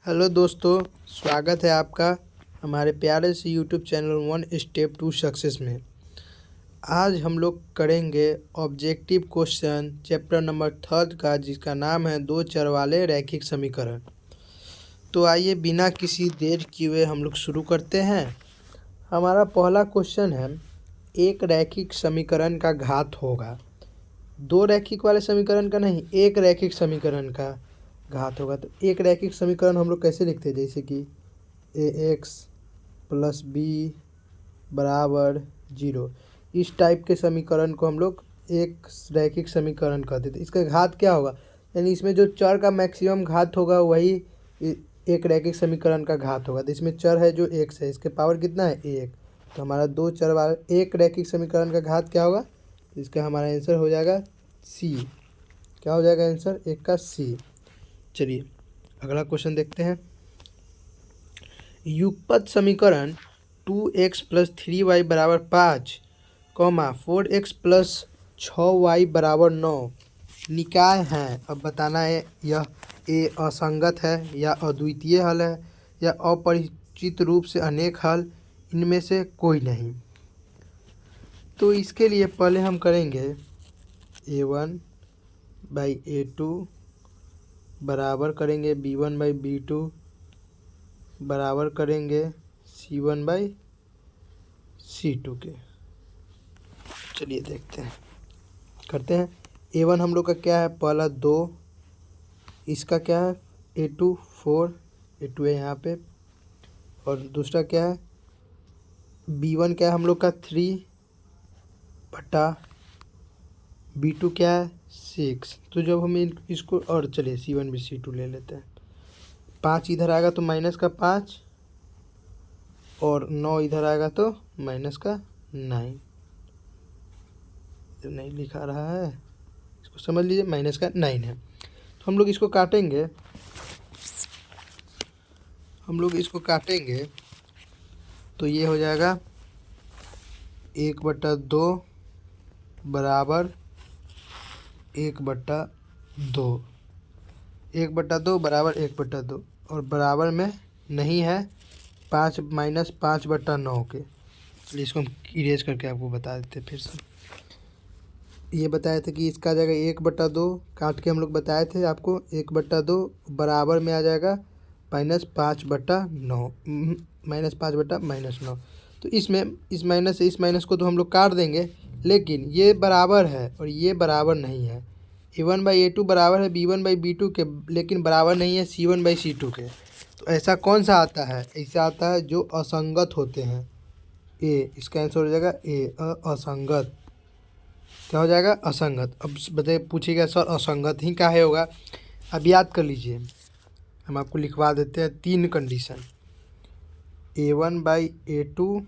Hello दोस्तों, स्वागत है आपका हमारे प्यारे से YouTube channel one step to success में। आज हम लोग करेंगे ऑब्जेक्टिव क्वेश्चन चैप्टर नंबर 3 का, जिसका नाम है दो चर वाले रैखिक समीकरण। तो आइए बिना किसी देर किए हुए हम लोग शुरू करते हैं। हमारा पहला क्वेश्चन है, एक रैखिक समीकरण का घात होगा। दो रैखिक वाले समीकरण का नहीं, एक रैखिक समीकरण का घात होगा। तो एक रैखिक समीकरण हम लोग कैसे लिखते हैं, जैसे कि ax प्लस बी बराबर 0। इस टाइप के समीकरण को हम लोग एक रैखिक समीकरण कहते थे। इसका घात क्या होगा, यानी इसमें जो चर का मैक्सिमम घात होगा वही एक रैखिक समीकरण का घात होगा। तो इसमें चर है जो x है, इसके पावर कितना है 1। तो हमारा दो चर वाला एक रैखिक समीकरण का घात क्या होगा, तो इसका हमारा आंसर हो जाएगा c। क्या हो जाएगा आंसर, एक का c। चलिए अगला क्वेश्चन देखते हैं। युगपत समीकरण 2x प्लस 3y बराबर 5, 4x प्लस 6y बराबर 9 निकाय हैं। अब बताना है यह ए असंगत है या अद्वितीय हल है या अपरिचित रूप से अनेक हल, इनमें से कोई नहीं। तो इसके लिए पहले हम करेंगे a1/a2 बराबर करेंगे b1/b2 बराबर करेंगे c1/c2 के। चलिए देखते हैं, करते हैं। a1 हम लोग का क्या है, पहला 2, इसका क्या है a2 4, a2 है यहाँ पे। और दूसरा क्या है b1 क्या है हम लोग का 3 बटा b2 क्या है 6। तो जब हम इसको और चलिए c1/c2 ले लेते हैं। 5 इधर आएगा तो माइनस का 5 और 9 इधर आएगा तो माइनस का 9। तो नहीं लिखा रहा है, इसको समझ लीजिए, माइनस का 9 है। तो हम लोग इसको काटेंगे, तो ये हो जाएगा 1/2 बराबर 1/2, 1/2 बराबर 1/2 और बराबर में नहीं है 5 माइनस 5/9 के। चलिए इसको हम इरेज करके आपको बता देते फिर से। ये बताए थे कि इसका आ जाएगा 1/2, काट के हम लोग बताए थे आपको 1/2 बराबर में आ जाएगा -5/9, -5/-9। तो इसमें इस माइनस से इस माइनस को तो हम लोग काट देंगे, लेकिन ये बराबर है और ये बराबर नहीं है। a1/a2 बराबर है b1/b2 के, लेकिन बराबर नहीं है c1/c2 के। तो ऐसा कौन सा आता है, ऐसा आता है जो असंगत होते हैं। इसका आंसर हो जाएगा असंगत। क्या हो जाएगा, असंगत। अब बताइए, पूछिएगा सर असंगत ही काहे होगा। अब याद कर लीजिए, हम आपको लिखवा देते हैं 3 कंडीशन। a1/a2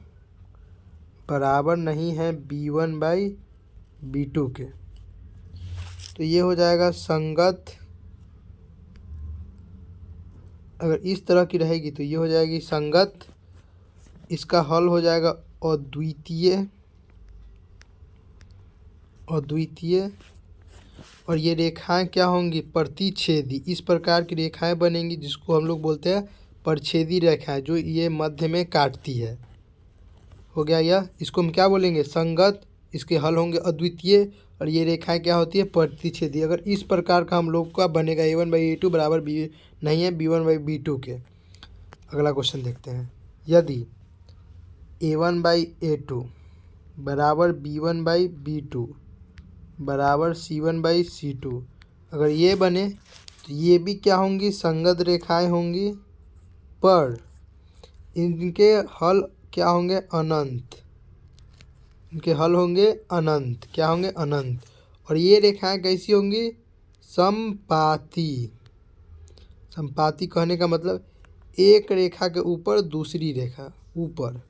बराबर नहीं है b1/b2 के, तो ये हो जाएगा संगत। अगर इस तरह की रहेगी तो ये हो जाएगी संगत। इसका हल हो जाएगा अद्वितीय, और ये रेखाएं क्या होंगी, प्रतिच्छेदी। इस प्रकार की रेखाएं बनेंगी जिसको हम लोग बोलते हैं परछेदी रेखाएं, जो ये मध्य में काटती है। हो गया यह, इसको हम क्या बोलेंगे, संगत। इसके हल होंगे अद्वितीय और ये रेखाएं क्या होती है, प्रतिच्छेदी। अगर इस प्रकार का हम लोग का बनेगा a1/a2 बराबर बी नहीं है b1/b2 के। अगला क्वेश्चन देखते हैं। यदि a1/a2 बराबर b1/b2 बराबर c1/c2, अगर ये बने तो ये भी क्या होंगी, संगत रेखाएं होंगी, पर इनके हल क्या होंगे, अनंत। इनके हल होंगे अनंत। क्या होंगे, अनंत। और ये रेखाएं कैसी होंगी, समपाती। समपाती कहने का मतलब एक रेखा के ऊपर दूसरी रेखा, ऊपर,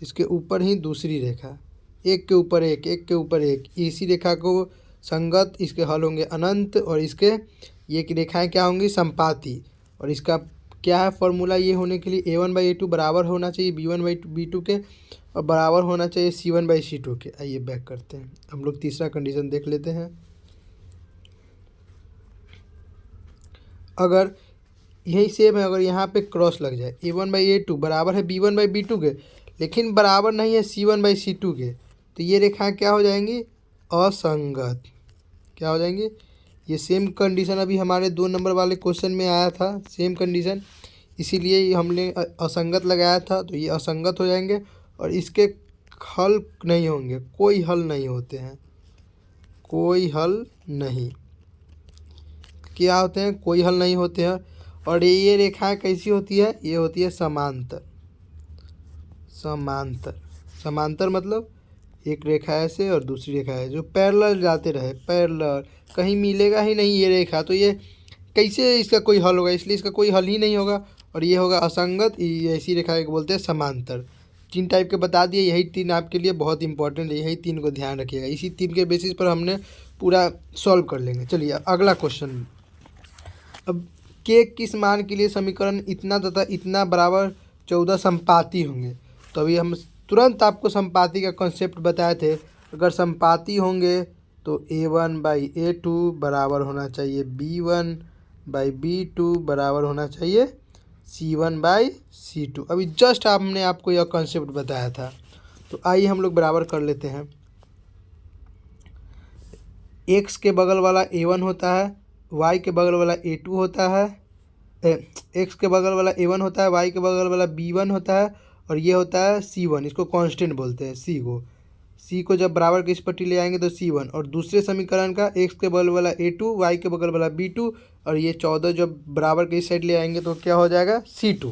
इसके ऊपर ही दूसरी रेखा, एक के ऊपर एक, एक के ऊपर एक, इसी रेखा को संगत। इसके हल होंगे अनंत और इसके ये रेखाएं क्या होंगी, संपाती। और इसका क्या है फॉर्मूला, ये होने के लिए a1/a2 बराबर होना चाहिए b1/b2 के और बराबर होना चाहिए c1/c2 के। आइए बैक करते हैं, हम लोग तीसरा कंडीशन देख लेते हैं। अगर यही सेम है, अगर यहाँ पे क्रॉस लग जाए A1/A2 बराबर है B1/B2 के, लेकिन बराबर नहीं है C1/C2 के, तो ये रेखाएं क्या हो जाएंगी? असंगत। क्या हो जाएंगी? ये सेम कंडीशन अभी हमारे 2 नंबर वाले क्वेश्चन में आया था, सेम कंडीशन, इसीलिए हमने असंगत लगाया था, तो ये असंगत हो जाएंगे और इसके हल नहीं होंगे, कोई हल नहीं होते हैं, कोई हल नहीं। क्या होते हैं? कोई हल नहीं होते हैं। और ये रेखाएं कैसी होती है? ये होती है समांतर। समांतर, समांतर मतलब एक रेखा ऐसे और दूसरी रेखा है जो पैरेलल जाते रहे, पैरेलल, कहीं मिलेगा ही नहीं ये रेखा, तो ये कैसे इसका कोई हल होगा? इसलिए इसका कोई हल ही नहीं होगा और ये होगा असंगत। ऐसी रेखा को बोलते हैं समांतर। 3 टाइप के बता दिए, यही 3 आपके लिए बहुत इंपॉर्टेंट है, यही 3 को ध्यान रखिएगा, इसी 3 के बेसिस पर हमने पूरा सॉल्व कर लेंगे। चलिए अगला क्वेश्चन। अब के किस मान के लिए समीकरण इतना तथा इतना बराबर 14 संपाती होंगे? तो अभी हम तुरंत आपको संपाती का कॉन्सेप्ट बताए थे। अगर संपाती होंगे तो A1/A2 बराबर होना चाहिए B1/B2 बराबर होना चाहिए C1/C2। अभी जस्ट हमने आपको यह कॉन्सेप्ट बताया था, तो आइए हम लोग बराबर कर लेते हैं। x के बगल वाला A1 होता है, y के बगल वाला A2 होता है, x के बगल वाला A1 होता है, y के बगल वाला B1 होता है और ये होता है C1। इसको कांस्टेंट बोलते हैं, C को जब बराबर की इस पट्टी ले आएंगे तो C1, और दूसरे समीकरण का x के बगल वाला A2, y के बगल वाला B2 और ये 14 जब बराबर की इस साइड ले आएंगे तो क्या हो जाएगा? C2।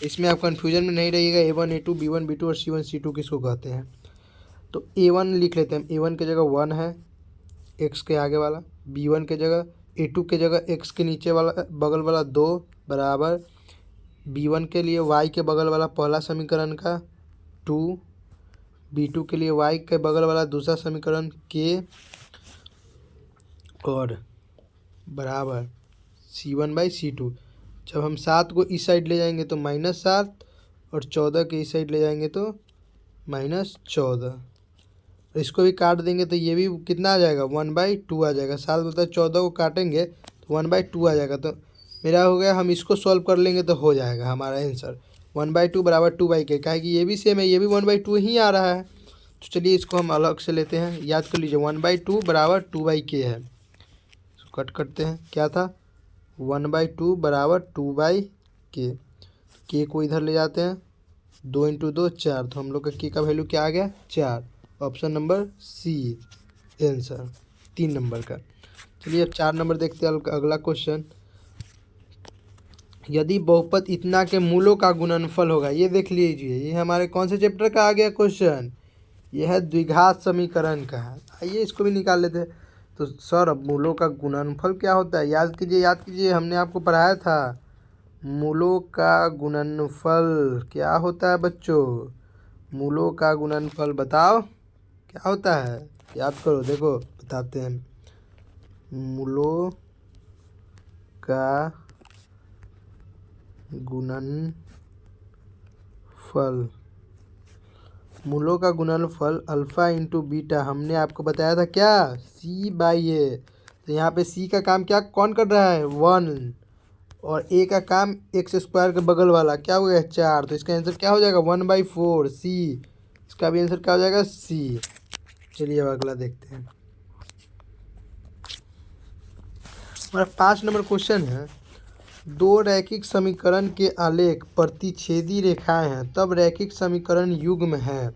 इसमें आप कन्फ्यूजन में नहीं रहिएगा, A1 A2 B1 B2 और C1 C2 किसको कहते हैं। तो A1 लिख लेते हैं, A1 की जगह 1 है x के आगे वाला, B1 के जगह, A2 के जगह x के नीचे वाला बगल वाला 2 बराबर B1 के लिए y के बगल वाला पहला समीकरण का 2, B2 के लिए y के बगल वाला दूसरा समीकरण k और बराबर C1/C2। जब हम 7 को इस साइड ले जाएंगे तो -7 और 14 के इस साइड ले जाएंगे तो -14। इसको भी काट देंगे तो ये भी कितना आ जाएगा? 1/2 आ जाएगा। 7 बटा 14 को काटेंगे तो 1/2 आ जाएगा। तो मेरा हो गया, हम इसको सॉल्व कर लेंगे तो हो जाएगा हमारा आंसर 1/2 बराबर 2/k। काहे कि ये भी सेम है, ये भी 1/2 ही आ रहा है। तो चलिए इसको हम अलग से लेते हैं, याद कर लीजिए 1/2 बराबर 2/k है। इसको कट करते हैं, क्या था? 1/2 बराबर 2/k। के को इधर ले जाते हैं, 2 × 2 4, तो हम लोग का के का वैल्यू क्या आ गया? 4। Option number C answer 3 number का। चलिए अब 4 नंबर देखते हैं, अगला क्वेश्चन। यदि बहुपद इतना के मूलों का गुणनफल होगा, ये देख लीजिए, ये हमारे कौन से चैप्टर का आ गया क्वेश्चन? ये है द्विघात समीकरण का है। आइए इसको भी निकाल लेते हैं। तो सर अब मूलों का गुणनफल क्या होता है? याद कीजिए, हमने आपको पढ़ाया था। मूलों का गुणनफल क्या होता है बच्चों? मूलों का गुणनफल बताओ क्या होता है? याद करो, देखो बताते हैं। मूलों का गुणनफल, मूलों का गुणनफल अल्फ़ा इंटू बीटा, हमने आपको बताया था क्या? C/A। तो यहाँ पे C का काम क्या कौन कर रहा है? 1, और A का काम x² के बगल वाला क्या हो गया? 4। तो इसका आंसर क्या हो जाएगा? 1/4 C। इसका भी आंसर क्या हो जाएगा? C। चलिए अब अगला देखते हैं। हमारा 5 नंबर क्वेश्चन है। 2 रैखिक समीकरण के आलेख प्रतिच्छेदी रेखाएं हैं, तब रैखिक समीकरण युग्म है।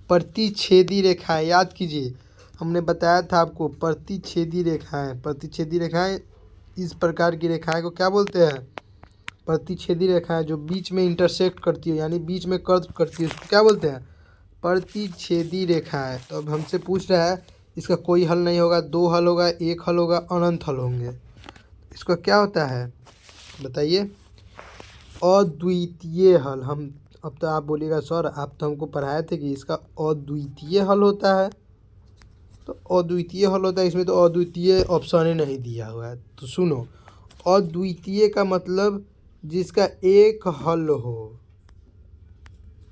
प्रतिच्छेदी रेखाएं, याद कीजिए, हमने बताया था आपको प्रतिच्छेदी रेखाएं। प्रतिच्छेदी रेखाएं इस प्रकार की रेखाएं को क्या बोलते हैं? प्रतिच्छेदी रेखाएं, जो बीच में इंटरसेक्ट करती है, यानी बीच में कर्व करती है, उसको क्या बोलते हैं? प्रतिच्छेदी रेखाएं। तो अब हमसे पूछ रहा है, इसका कोई हल नहीं होगा, 2 हल होगा, 1 हल होगा, अनंत हल होंगे। इसका क्या होता है बताइए? अद्वितीय हल। हम, अब तो आप बोलिएगा सर आप तो हमको पढ़ाए थे कि इसका अद्वितीय हल होता है। तो अद्वितीय हल होता है, इसमें तो अद्वितीय ऑप्शन ही नहीं दिया हुआ है। तो सुनो, अद्वितीय का मतलब जिसका एक हल हो,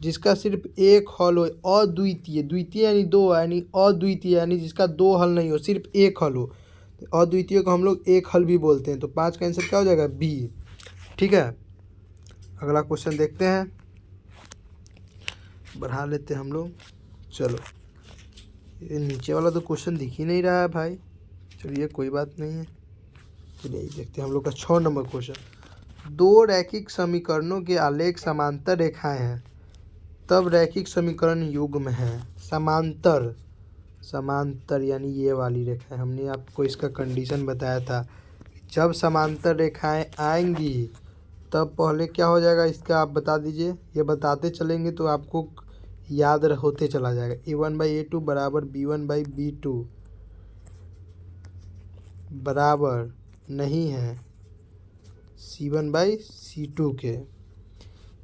जिसका सिर्फ एक हल हो। अद्वितीय, द्वितीय यानी 2, यानी अद्वितीय यानी जिसका 2 हल नहीं हो, सिर्फ एक हल हो। अद्वितीय को हम लोग एक हल भी बोलते हैं। तो 5 का आंसर क्या हो जाएगा? बी। ठीक है, अगला क्वेश्चन देखते हैं, बढ़ा लेते हैं हम लोग। चलो, ये नीचे वाला तो क्वेश्चन दिख ही नहीं रहा है भाई। चलिए कोई बात नहीं है, चलिए देखते हैं हम लोग का 6 नंबर क्वेश्चन। दो रैखिक समीकरणों के आलेख समांतर रेखाएं हैं, तब रैखिक समीकरण युग्म है। समांतर, समांतर यानी ये वाली रेखा। हमने आपको इसका कंडीशन बताया था, जब समांतर रेखाएं आएंगी तब पहले क्या हो जाएगा इसका आप बता दीजिए। ये बताते चलेंगे तो आपको याद होते चला जाएगा। a1/a2 बराबर b1/b2 बराबर नहीं है c1/c2 के।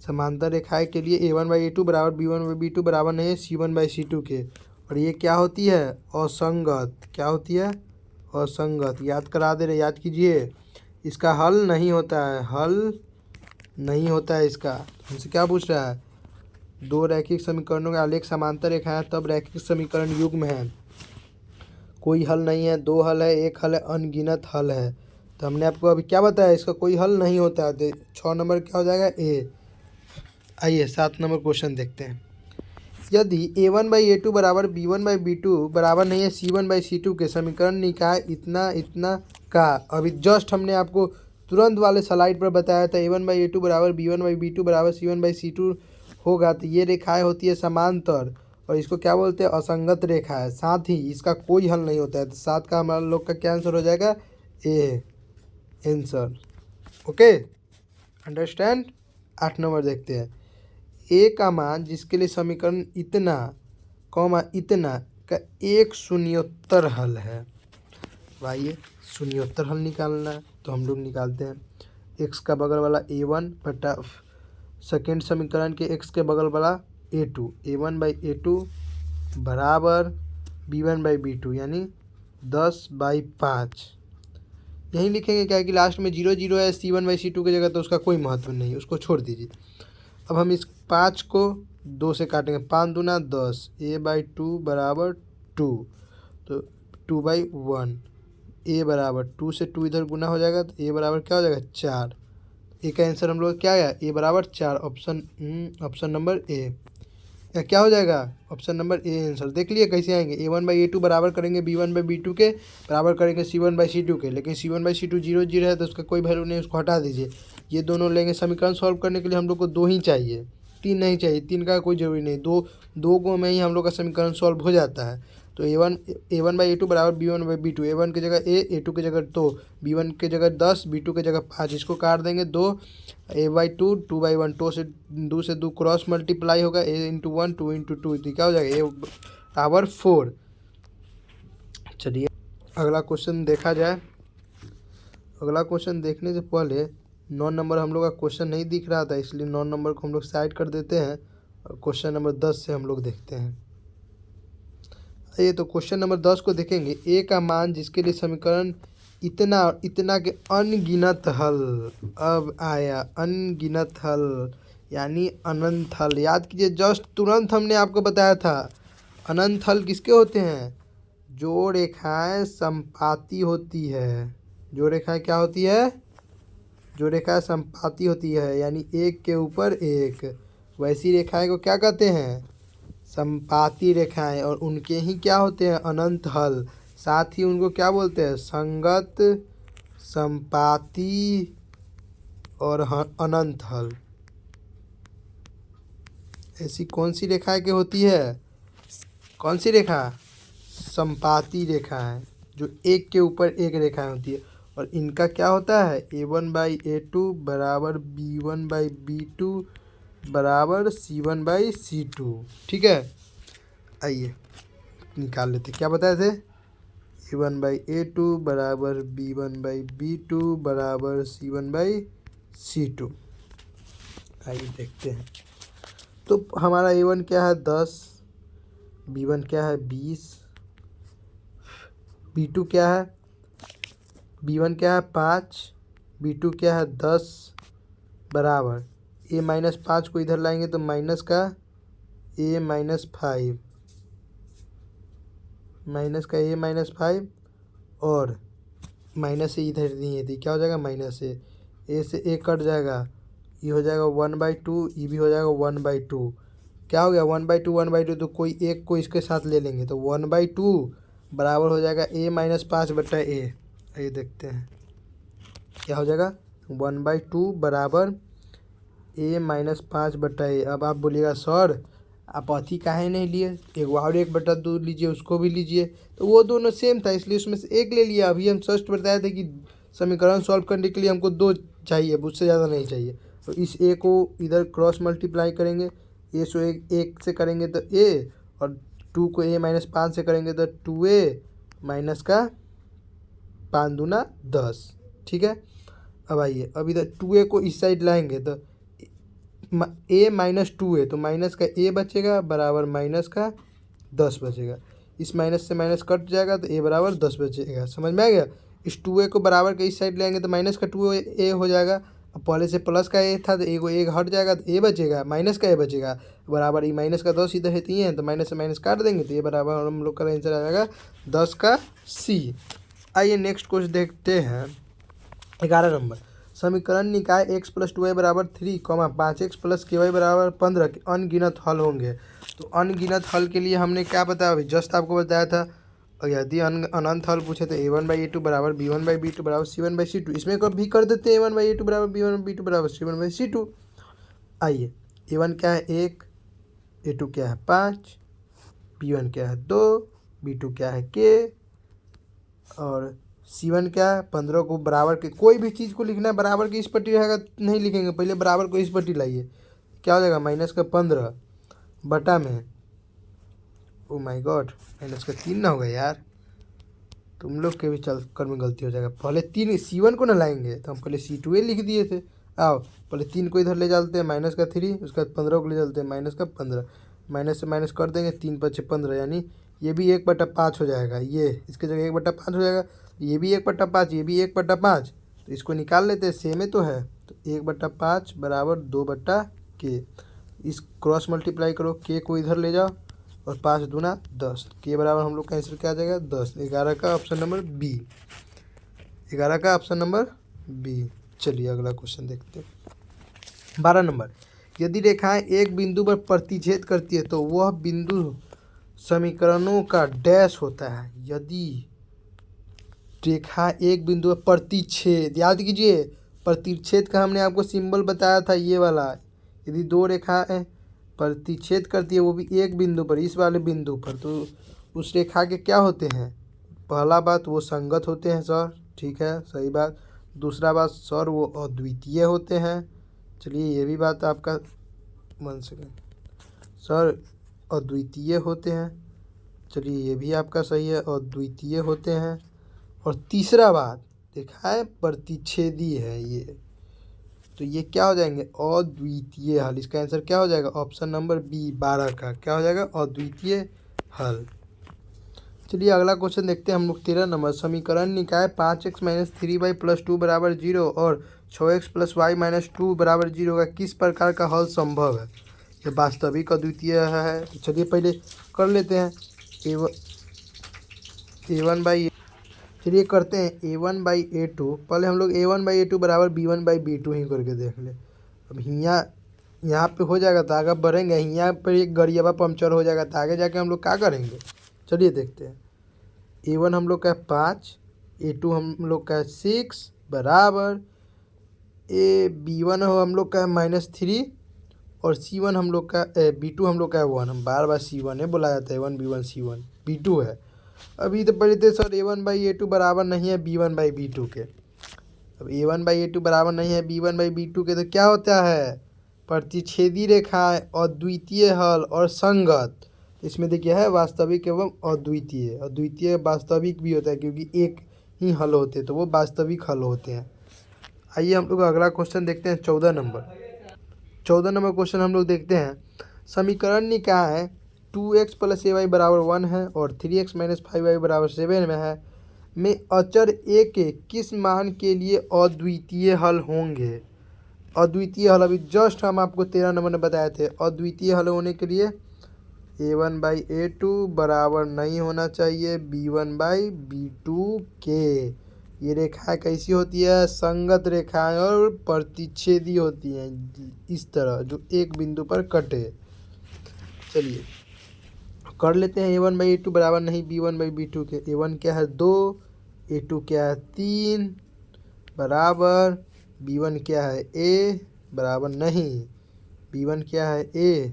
समांतर रेखाएं के लिए a1/a2 बराबर b1/b2 बराबर नहीं है c1/c2 के। और ये क्या होती है? असंगत। क्या होती है? असंगत। याद करा दे रहे, याद कीजिए। इसका हल नहीं होता है, हल नहीं होता है इसका। हमसे क्या पूछ रहा है? दो रैखिक समीकरणों के आलेख समांतर रेखाएं तब रैखिक समीकरण युग्म है। कोई हल नहीं है, दो हल है, एक हल है, अनगिनत हल है। तो हमने आपको अभी क्या बताया? इसका कोई हल नहीं होता है। 6 नंबर क्या हो जाएगा? ए। आइए 7 नंबर क्वेश्चन देखते हैं। यदि a1/a2 बराबर b1/b2 बराबर नहीं है c1/c2 के, समीकरण निकाय इतना इतना का। अभी जस्ट हमने आपको तुरंत वाले स्लाइड पर बताया था a1/a2 बराबर b1/b2 बराबर c1/c2 होगा। तो ये रेखाएं होती है समांतर, और इसको क्या बोलते हैं? असंगत रेखा है। साथ ही इसका कोई हल नहीं होता है। तो 7 का हमारा लोग का क्या आंसर हो जाएगा? A answer. Okay, understand. 8 number देखते हैं। ए का मान जिसके लिए समीकरण इतना कॉमा इतना का एक शून्योत्तर हल है। आइए शून्योत्तर हल निकालना है तो हम लोग निकालते हैं। एक्स का बगल वाला a1 बटा सेकेंड समीकरण के एक्स के बगल वाला a2, a1/a2 बराबर b1/b2 यानी 10/5। यहीं लिखेंगे क्या है कि लास्ट में 0 0 है c1/c2 की जगह, तो उसका कोई महत्व नहीं है, उसको छोड़ दीजिए। अब हम इस 5 को 2 से काटेंगे। 5 दूना 10, a/2 बराबर 2, तो 2/1। a बराबर 2 से 2 इधर गुना हो जाएगा, तो a बराबर क्या हो जाएगा? 4। ए का आंसर हम लोग क्या आया? a बराबर 4। Option number A. या क्या हो जाएगा? Option number A answer. देख लिए कैसे आएंगे? a1/a2 बराबर करेंगे b1/b2 के, बराबर करेंगे c1/c2 के। लेकिन c1/c2 0 0 है तो उसका कोई वैल्यू नहीं, उसको हटा दीजिए। ये दोनों लेंगे। समीकरण सॉल्व करने के लिए हम लोग को 2 ही चाहिए, 3 नहीं चाहिए। 3 का कोई ज़रूरी नहीं, दो गो में ही हम लोग का समीकरण सॉल्व हो जाता है। तो a1/a2 बराबर b1/b2। a1 की जगह a2 की जगह 2, b1 की जगह 10, b2 की जगह 5। इसको काट देंगे 2, a/2 2/1। 2 से 2 क्रॉस मल्टीप्लाई होगा, a × 1 2 × 2, तो क्या हो जाएगा? a बराबर 4। चलिए अगला क्वेश्चन देखा जाए। अगला क्वेश्चन देखने से पहले 9 नंबर हम लोग का क्वेश्चन नहीं दिख रहा था, इसलिए 9 नंबर को हम लोग साइड कर देते हैं और क्वेश्चन नंबर 10 से हम लोग देखते हैं। ये तो क्वेश्चन नंबर 10 को देखेंगे। ए का मान जिसके लिए समीकरण इतना और इतना के अनगिनत हल। अब आया अनगिनत हल यानी अनंत हल। याद कीजिए, जस्ट तुरंत हमने आपको बताया था अनंत हल किसके होते हैं? जो रेखाएं संपाती होती है। जो रेखाएं क्या होती है? जो रेखाएं संपाती होती है, यानी एक के ऊपर एक, वैसी रेखाएं को क्या कहते हैं? संपाती रेखाएं। और उनके ही क्या होते हैं? अनंत हल। साथ ही उनको क्या बोलते हैं? संगत, संपाती और अनंत हल। ऐसी कौन सी रेखाएं के होती है? कौन सी रेखा? संपाती रेखा है, जो एक के ऊपर एक रेखाएं होती है। और इनका क्या होता है? a1/a2 बराबर b1/b2 बराबर c1/c2। ठीक है, आइए निकाल लेते। क्या बताए थे? a1/a2 बराबर b1/b2 बराबर c1/c2। आइए देखते हैं। तो हमारा a1 क्या है? 10, b1 क्या है? 20, b2 क्या है? b1 क्या है? 5, b2 क्या है? 10 बराबर a-5 को इधर लाएंगे तो माइनस का a-5, माइनस का a-5 और माइनस ए इधर नहीं है, तो क्या हो जाएगा माइनस ए से ए कट जाएगा, ये हो जाएगा 1/2, ये भी हो जाएगा 1/2। क्या हो गया 1/2 तो कोई एक को इसके साथ ले लेंगे, तो 1/2 बराबर हो जाएगा a-5/a। ये देखते हैं क्या हो जाएगा 1/2 बराबर a-5/a। अब आप बोलिएगा सर आप अथी काहे नहीं लिए, एक और 1/2 लीजिए, उसको भी लीजिए, तो वो दोनों सेम था इसलिए उसमें से एक ले लिया। अभी हम फर्स्ट बताए थे कि समीकरण सॉल्व करने के लिए हमको 2 चाहिए, उससे ज़्यादा नहीं चाहिए। तो इस ए को इधर क्रॉस मल्टीप्लाई करेंगे, ए सो एक से करेंगे तो ए, और 2 को a-5 से करेंगे तो 2a माइनस का 5 दूना 10। ठीक है, अब आइए अब इधर 2a को इस साइड लाएंगे तो a-2a, तो माइनस का a बचेगा बराबर माइनस का 10 बचेगा। इस माइनस से माइनस कट जाएगा तो a बराबर 10 बचेगा। समझ में आ गया। इस 2a को बराबर के इस साइड लेंगे तो माइनस का 2a हो जाएगा। अब पहले से प्लस का a था तो a को एक हट जाएगा तो a बचेगा, माइनस का a बचेगा बराबर ये माइनस का 10 इधर है तो माइनस से माइनस काट देंगे तो ये बराबर हम लोग का आंसर आ जाएगा 10 का C। आइए नेक्स्ट क्वेश्चन देखते हैं। 11 नंबर, समीकरण निकाय x + 2y बराबर 3, 5x + ky बराबर 15 के अनगिनत हल होंगे। तो अनगिनत हल के लिए हमने क्या बताया, अभी जस्ट आपको बताया था। और यदि अनंत हल पूछे तो a1/a2 बराबर b1/b2 बराबर c1/c2। इसमें भी कर देते हैं a1/a2 बराबर b1/b2 बराबर c1/c2। आइए a1 क्या है 1, a2 क्या है 5, b1 क्या है 2, b2 क्या है k, और C1 क्या है 15 को बराबर के, कोई भी चीज़ को लिखना है बराबर की इस पट्टी रहेगा नहीं लिखेंगे, पहले बराबर को इस पट्टी लाइए। क्या हो जाएगा माइनस का 15 बटा में, ओ माय गॉड माइनस का 3 ना होगा यार, तुम लोग के भी चल कर में गलती हो जाएगा। पहले 3 C1 को ना लाएंगे तो हम पहले C2a लिख दिए थे। आओ पहले 3 को इधर ले चलते हैं माइनस का 3, उसके बाद 15 को ले चलते हैं माइनस का 15, माइनस से माइनस कर देंगे 3×5 = 15, यानी ये भी 1/5 हो जाएगा, ये इसके जगह 1/5 हो जाएगा, ये भी 1/5, ये भी 1/5, तो इसको निकाल लेते हैं, सेम ही तो है। तो 1/5 बराबर 2/k, इस क्रॉस मल्टीप्लाई करो, k को इधर ले जाओ और 5 दूना 10, के बराबर हम लोग का आंसर क्या आ जाएगा 10। 11 का ऑप्शन नंबर बी, 11 का ऑप्शन नंबर बी। चलिए अगला क्वेश्चन देखते हैं। 12 नंबर, यदि रेखाएं एक बिंदु पर प्रतिच्छेद करती है तो वह बिंदु समीकरणों का डैश होता है। यदि रेखा एक बिंदु पर प्रतिच्छेद, याद कीजिए प्रतिच्छेद का हमने आपको सिंबल बताया था ये वाला। यदि 2 रेखाएं प्रतिच्छेद करती है वो भी एक बिंदु पर, इस वाले बिंदु पर, तो उस रेखा के क्या होते हैं, पहला बात वो संगत होते हैं सर, ठीक है सही बात। दूसरा बात सर वो अद्वितीय होते हैं, चलिए ये भी बात आपका मन से सर अद्वितीय होते हैं, चलिए ये भी आपका सही है अद्वितीय होते हैं। और तीसरा बात देखा है प्रतिच्छेदी है ये, तो ये क्या हो जाएंगे अद्वितीय हल। इसका आंसर क्या हो जाएगा ऑप्शन नंबर बी 12 का क्या हो जाएगा अद्वितीय हल। चलिए अगला क्वेश्चन देखते हैं हम लोग। 13 नंबर, समीकरण निकाय 5x - 3y + 2 बराबर 0 और 6x + y - 2 बराबर 0 का किस प्रकार का हल संभव है। ये वास्तविक अद्वितीय है। चलिए पहले कर लेते हैं a1/, चलिए करते हैं a1/a2। पहले हम लोग a1/a2 बराबर b1/b2 ही करके देख ले। अब यहाँ पे हो जाएगा तो आगे बढ़ेंगे, यहाँ पर एक गरियाबा पंक्चर हो जाएगा तो आगे जाके हम लोग क्या करेंगे, चलिए देखते हैं। a1 हम लोग का 5, a2 हम लोग का 6 बराबर b1 हम लोग का -3 और c1 हम लोग का b2 हम लोग का 1। हम बार बार c1 है बुलाया जाता है, a1 b1 c1 b2 है। अभी तो पढ़े थे सर a1/a2 बराबर नहीं है b1/b2 के। अब a1/a2 बराबर नहीं है b1/b2 के तो क्या होता है प्रतिच्छेदी रेखा, अद्वितीय हल और संगत। इसमें देखिए है वास्तविक एवं अद्वितीय। अद्वितीय वास्तविक भी होता है क्योंकि एक ही हल होते हैं तो वो वास्तविक हल होते हैं। आइए हम लोग अगला क्वेश्चन देखते हैं। 14 नंबर, 14 नंबर क्वेश्चन हम लोग देखते हैं। समीकरण निकाय 2x + ay बराबर 1 है और 3x - 5y बराबर 7 में है, में अचर a के किस मान के लिए अद्वितीय हल होंगे। अद्वितीय हल अभी जस्ट हम आपको 13 नंबर में बताए थे। अद्वितीय हल होने के लिए a1/a2 बराबर नहीं होना चाहिए b1/b2 के, ये रेखाएं कैसी होती है, संगत रेखाएं और प्रतिच्छेदी होती हैं, इस तरह जो एक बिंदु पर कटे। चलिए कर लेते हैं। a1/a2 बराबर नहीं b1/b2 के। a1 क्या है 2, a2 क्या है 3 बराबर b1 क्या है a बराबर नहीं, b1 क्या है a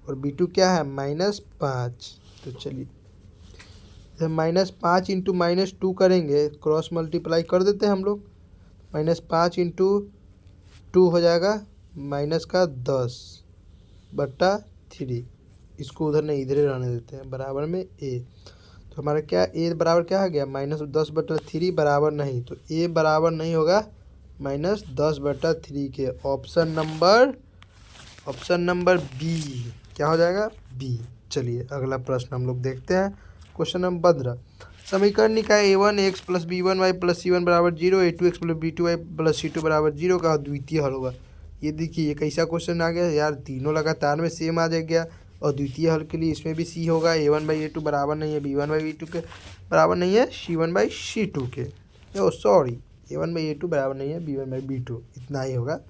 और b2 क्या है -5। तो चलिए -5 इंटू -2 करेंगे, क्रॉस मल्टीप्लाई कर देते हैं हम लोग। -5 इंटू 2 हो जाएगा -10/3। इसको उधर नहीं इधर ही रहने देते हैं, बराबर में a। तो हमारा क्या a बराबर क्या आ गया -10/3 बराबर नहीं, तो a बराबर नहीं होगा -10/3 के। ऑप्शन नंबर बी क्या हो जाएगा, बी। चलिए अगला प्रश्न हम लोग देखते हैं। क्वेश्चन नंबर 15, समीकरण निकाय a1x + b1y + c1 बराबर 0, a2x + b2y + c2 बराबर 0 का द्वितीय हल होगा। ये देखिए ये कैसा क्वेश्चन आ गया यार, तीनों लगातार में सेम आ गया और द्वितीय हल के लिए इसमें भी सी होगा। a1/a2 बराबर नहीं है b1/b2 के, बराबर नहीं है c1/c2 के। ओ सॉरी, a1/a2 बराबर नहीं है b1/b2, इतना ही होगा।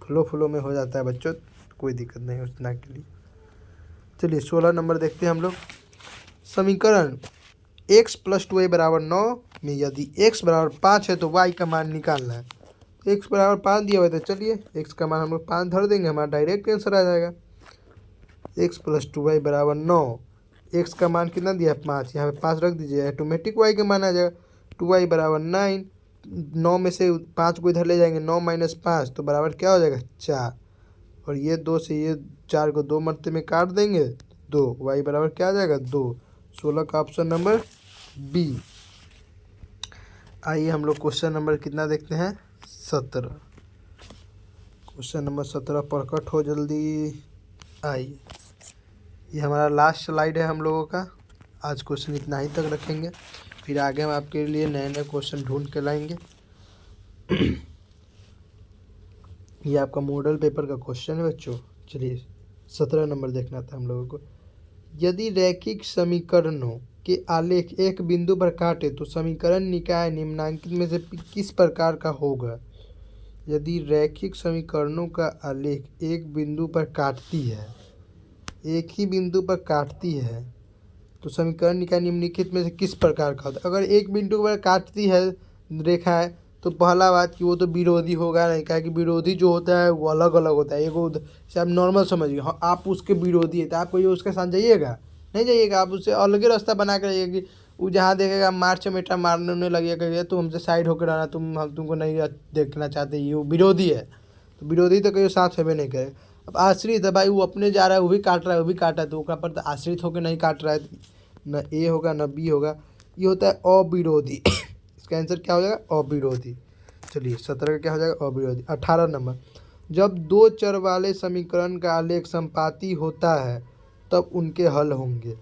फ्लो में हो जाता है बच्चों, कोई दिक्कत नहीं उतना के लिए। चलिए 16 नंबर देखते हैं हम लोग। समीकरण x + 2y बराबर 9 में यदि x बराबर 5 है तो y का मान निकालना है। x बराबर 5 दिया हुआ है, तो चलिए x का मान हम लोग 5 धर देंगे, हमारा डायरेक्ट आंसर आ जाएगा। x + 2y बराबर 9, x का मान कितना दिया है 5, यहाँ पे 5 रख दीजिए, ऑटोमेटिक y का मान आ जाएगा। 2y बराबर 9, 9 में से 5 को इधर ले जाएंगे, 9 - 5 तो बराबर क्या हो जाएगा 4, और ये 2 से ये 4 को 2 मरते में काट देंगे 2, y बराबर क्या आ जाएगा 2। 16 का ऑप्शन नंबर बी। आइए हम लोग क्वेश्चन नंबर कितना देखते हैं, 17। क्वेश्चन नंबर 17 प्रकट हो जल्दी। आइए ये हमारा लास्ट स्लाइड है हम लोगों का। आज क्वेश्चन इतना ही तक रखेंगे, फिर आगे हम आपके लिए नए नए क्वेश्चन ढूंढ के लाएंगे। ये आपका मॉडल पेपर का क्वेश्चन है बच्चों। चलिए 17 नंबर देखना था हम लोगों को। यदि रैखिक समीकरणों के आलेख एक बिंदु पर काटे तो समीकरण निकाय निम्नांकित में से किस प्रकार का होगा। यदि रैखिक समीकरणों का आलेख एक बिंदु पर काटती है, एक ही बिंदु पर काटती है, तो समीकरण निकाय निम्नलिखित में से किस प्रकार का होता है। अगर एक बिंदु पर काटती है रेखा है तो पहला बात कि वो तो विरोधी होगा नहीं, क्या कि विरोधी जो होता है वो अलग अलग होता है। एगो जैसे आप नॉर्मल समझिए, हाँ आप उसके विरोधी है तो आप कोई उसके साथ जाइएगा नहीं, जाइएगा आप उससे अलग ही रास्ता बना कर जाइएगा। वो जहाँ देखेगा मार चमेटा मारने लगेगा, तुम हमसे साइड होकर रहना, हम तुमको नहीं देखना चाहते, ये वो विरोधी है। तो विरोधी तो कहीं साथ हेबे नहीं करे। अब आश्रित है भाई, वो अपने जा रहा है, वो भी काट रहा है, वो भी काटा है, तो ओकरा पर तो आश्रित होकर नहीं काट रहा है, न ए होगा न बी होगा, ये होता है अविरोधी। इसका आंसर क्या हो जाएगा अविरोधी। चलिए 17 का क्या हो जाएगा अविरोधी। 18 नंबर, जब दो चर वाले समीकरण का आलेख संपाती होता है तब उनके हल होंगे।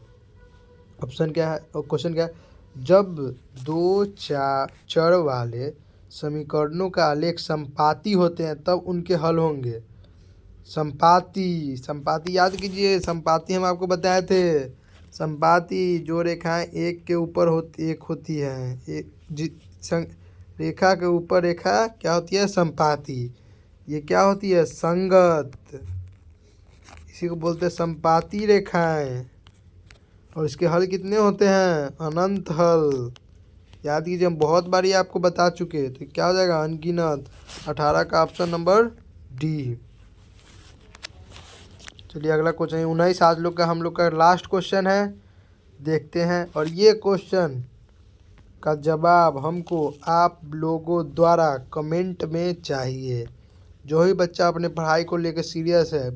ऑप्शन क्या है और क्वेश्चन क्या है, जब दो चर वाले समीकरणों का आलेख संपाती होते हैं तब उनके हल होंगे। संपाती याद कीजिए, संपाती हम आपको बताए थे। संपाती जो रेखाएं एक के ऊपर एक होती है, रेखा के ऊपर रेखा क्या होती है संपाती, ये क्या होती है संगत, इसी को बोलते हैं संपाती रेखाएं। और इसके हल कितने होते हैं अनंत हल। याद कीजिए हम बहुत बार ये आपको बता चुके हैं, तो क्या हो जाएगा अनगिनत। 18 का ऑप्शन नंबर डी। चलिए अगला क्वेश्चन 19 आज लोग का हम लोग का लास्ट क्वेश्चन है, देखते हैं। और ये क्वेश्चन का जवाब हमको आप लोगों द्वारा कमेंट में चाहिए। जो ही बच्चा अपने पढ़ाई को लेकर सीरियस है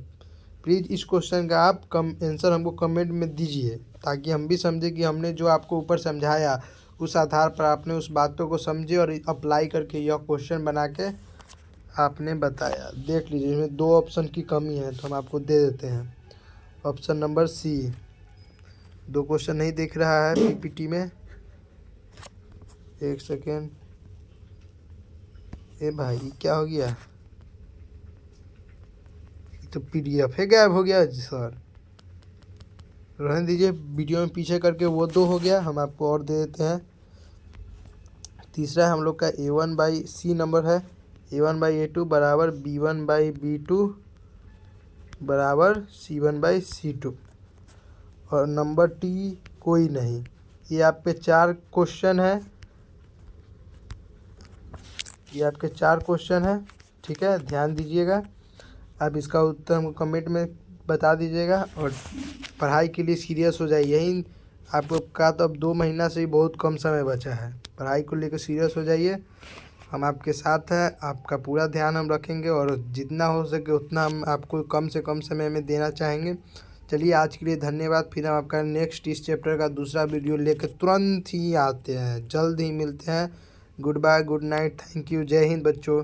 प्लीज़ इस क्वेश्चन का आप आंसर हमको कमेंट में दीजिए, ताकि हम भी समझे कि हमने जो आपको ऊपर समझाया उस आधार पर आपने उस बातों को समझे और अप्लाई करके यह क्वेश्चन बना के आपने बताया। देख लीजिए इसमें 2 ऑप्शन की कमी है तो हम आपको दे देते हैं। ऑप्शन नंबर सी, 2 क्वेश्चन नहीं दिख रहा है पीपीटी में, एक सेकेंड। ए भाई क्या हो गया, तो पीडीएफ है गायब हो गया सर। रहने दीजिए, वीडियो में पीछे करके वो 2 हो गया, हम आपको और दे देते हैं तीसरा हम लोग का A1/C नंबर है, A1/A2 बराबर B1/B2 बराबर C1/C2 और नंबर T कोई नहीं। ये आपके 4 क्वेश्चन है, ये आपके 4 क्वेश्चन है। ठीक है, ध्यान दीजिएगा। आप इसका उत्तर हमको कमेंट में बता दीजिएगा और पढ़ाई के लिए सीरियस हो जाइए। यही आपको का तो अब 2 महीना से ही बहुत कम समय बचा है। पढ़ाई को लेकर सीरियस हो जाइए, हम आपके साथ हैं। आपका पूरा ध्यान हम रखेंगे और जितना हो सके उतना हम आपको कम से कम समय में देना चाहेंगे। चलिए आज के लिए धन्यवाद। फिर हम आपका नेक्स्ट इस चैप्टर का दूसरा वीडियो लेकर तुरंत ही आते हैं, जल्द ही मिलते हैं। Good bye, good night, thank you, जय हिंद बच्चों।